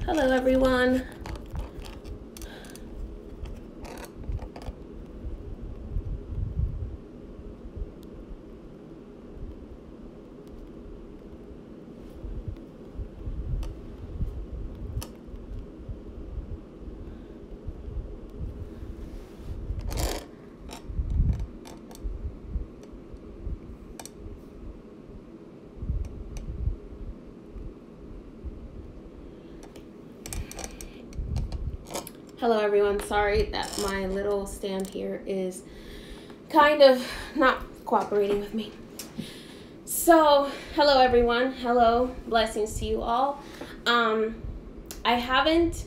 Hello, everyone. Hello, everyone. Sorry that my little stand here is kind of not cooperating with me. So, hello, everyone. Hello. Blessings to you all. I haven't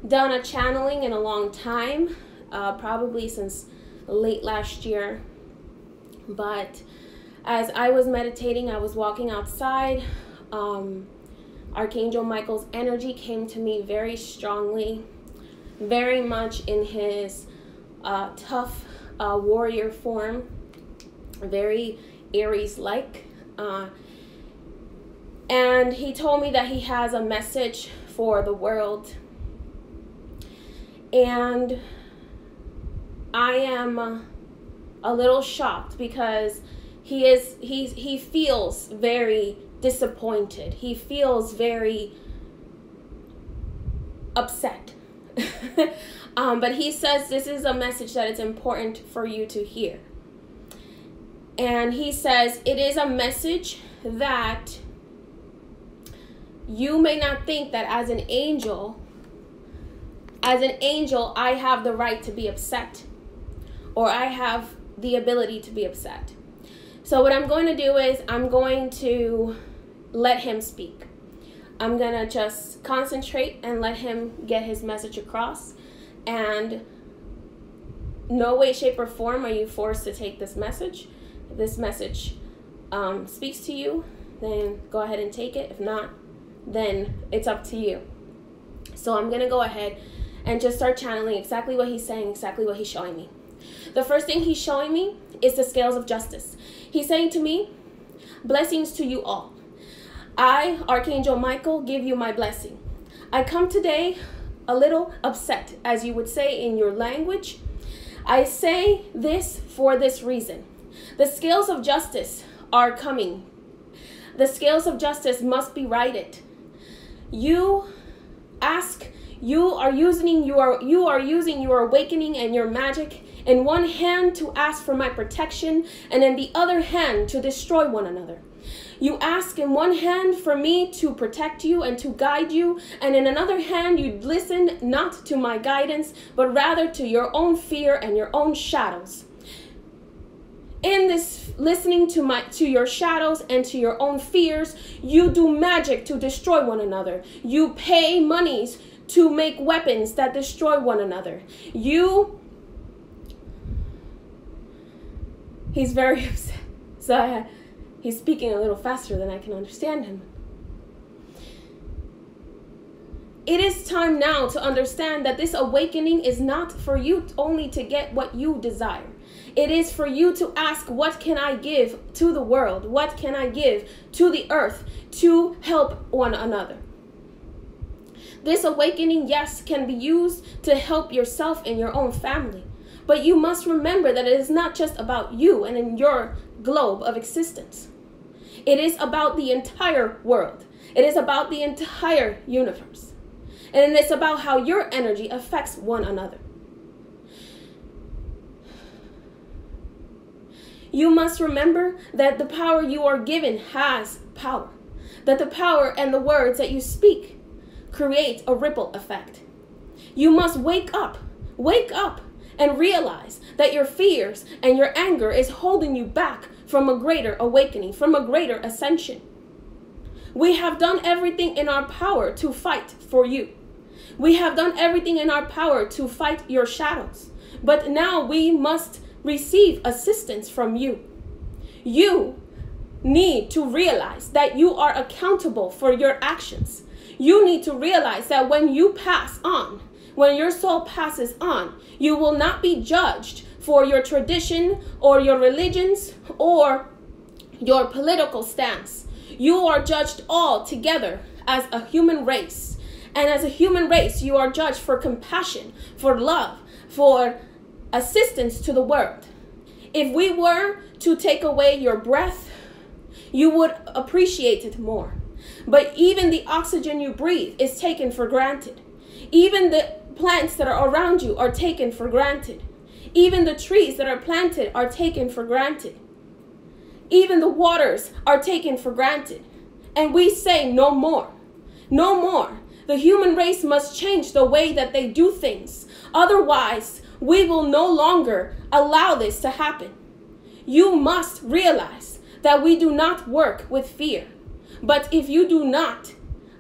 done a channeling in a long time, probably since late last year. But as I was meditating, I was walking outside. Archangel Michael's energy came to me very strongly, very much in his tough warrior form, very Aries-like. And he told me that he has a message for the world. And I am a little shocked because he feels very disappointed. He feels very upset. But he says this is a message that it's important for you to hear. And he says it is a message that you may not think that as an angel, I have the right to be upset, or I have the ability to be upset. So what I'm going to do is I'm going to let him speak. I'm going to just concentrate and let him get his message across. And no way, shape, or form are you forced to take this message. If this message speaks to you, then go ahead and take it. If not, then it's up to you. So I'm going to go ahead and just start channeling exactly what he's saying, exactly what he's showing me. The first thing he's showing me is the scales of justice. He's saying to me, blessings to you all. I, Archangel Michael, give you my blessing. I come today a little upset, as you would say in your language. I say this for this reason. The scales of justice are coming. The scales of justice must be righted. You are using your awakening and your magic in one hand to ask for my protection, and in the other hand to destroy one another. You ask in one hand for me to protect you and to guide you, and in another hand you listen not to my guidance, but rather to your own fear and your own shadows. In this listening to your shadows and to your own fears, you do magic to destroy one another. You pay monies to make weapons that destroy one another. He's very upset. So he's speaking a little faster than I can understand him. It is time now to understand that this awakening is not for you only to get what you desire. It is for you to ask, what can I give to the world? What can I give to the earth to help one another? This awakening, yes, can be used to help yourself and your own family. But you must remember that it is not just about you and in your globe of existence. It is about the entire world. It is about the entire universe. And it's about how your energy affects one another. You must remember that the power you are given has power. That the power and the words that you speak create a ripple effect. You must wake up and realize that your fears and your anger is holding you back from a greater awakening, from a greater ascension. We have done everything in our power to fight for you. We have done everything in our power to fight your shadows. But now we must receive assistance from you. You need to realize that you are accountable for your actions. You need to realize that when you pass on, when your soul passes on, you will not be judged for your tradition or your religions or your political stance. You are judged all together as a human race. And as a human race, you are judged for compassion, for love, for assistance to the world. If we were to take away your breath, you would appreciate it more. But even the oxygen you breathe is taken for granted. Even the plants that are around you are taken for granted. Even the trees that are planted are taken for granted. Even the waters are taken for granted. And we say no more. No more. The human race must change the way that they do things. Otherwise, we will no longer allow this to happen. You must realize that we do not work with fear. But if you do not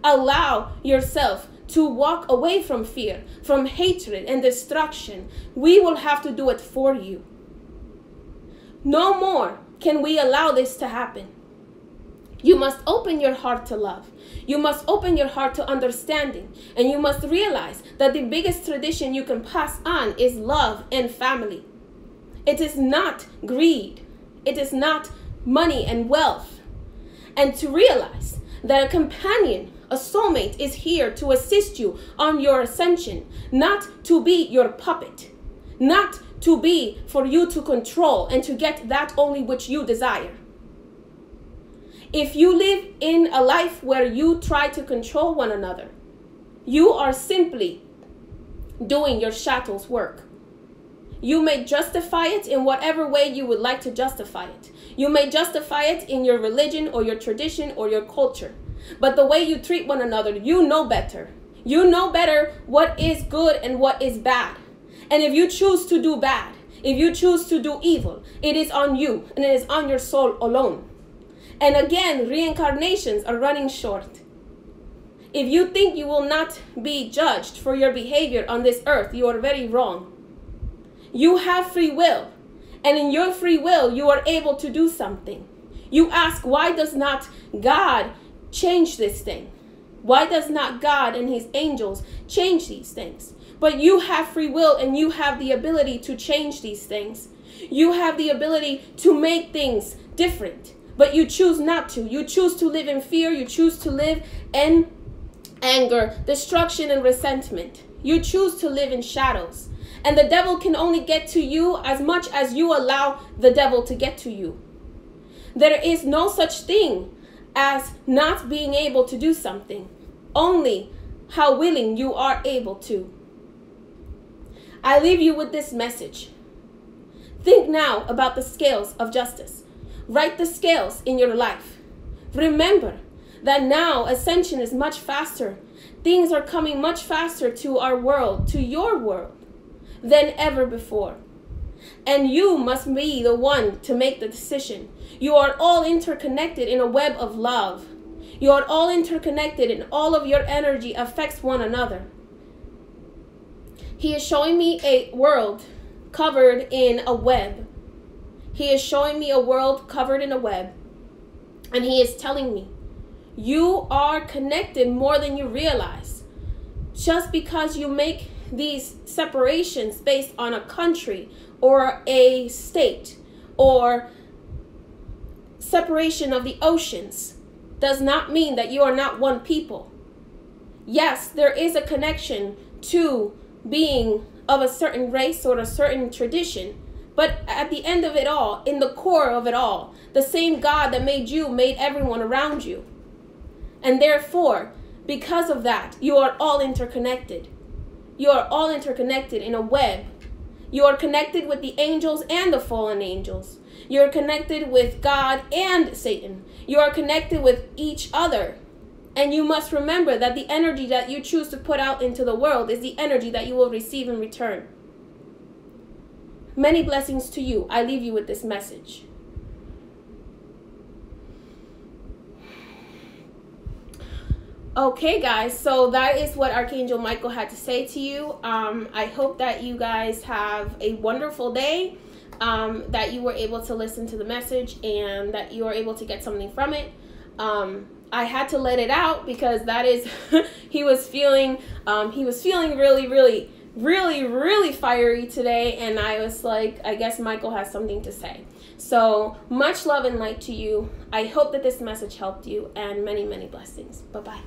allow yourself to walk away from fear, from hatred and destruction, we will have to do it for you. No more can we allow this to happen. You must open your heart to love. You must open your heart to understanding. And you must realize that the biggest tradition you can pass on is love and family. It is not greed. It is not money and wealth. And to realize that a companion, a soulmate, is here to assist you on your ascension, not to be your puppet, not to be for you to control and to get that only which you desire. If you live in a life where you try to control one another, you are simply doing your shadows' work. You may justify it in whatever way you would like to justify it. You may justify it in your religion or your tradition or your culture. But the way you treat one another, you know better. You know better what is good and what is bad. And if you choose to do bad, if you choose to do evil, it is on you and it is on your soul alone. And again, reincarnations are running short. If you think you will not be judged for your behavior on this earth, you are very wrong. You have free will. And in your free will, you are able to do something. You ask, why does not God change this thing? Why does not God and his angels change these things? But you have free will and you have the ability to change these things. You have the ability to make things different. But you choose not to. You choose to live in fear. You choose to live in anger, destruction, and resentment. You choose to live in shadows. And the devil can only get to you as much as you allow the devil to get to you. There is no such thing as not being able to do something. Only how willing you are able to. I leave you with this message. Think now about the scales of justice. Write the scales in your life. Remember that now ascension is much faster. Things are coming much faster to our world, to your world, than ever before. And you must be the one to make the decision. You are all interconnected in a web of love. You are all interconnected and all of your energy affects one another. He is showing me a world covered in a web. He is showing me a world covered in a web. And he is telling me, you are connected more than you realize. Just because you make these separations based on a country or a state or separation of the oceans does not mean that you are not one people. Yes, there is a connection to being of a certain race or a certain tradition. But at the end of it all, in the core of it all, the same God that made you made everyone around you. And therefore, because of that, you are all interconnected. You are all interconnected in a web. You are connected with the angels and the fallen angels. You are connected with God and Satan. You are connected with each other. And you must remember that the energy that you choose to put out into the world is the energy that you will receive in return. Many blessings to you. I leave you with this message. Okay, guys, so that is what Archangel Michael had to say to you. I hope that you guys have a wonderful day, that you were able to listen to the message and that you were able to get something from it. I had to let it out because that is, he was feeling really fiery today, and I was like, I guess Michael has something to say. So much love and light to you. I hope that this message helped you, and many blessings. Bye-bye.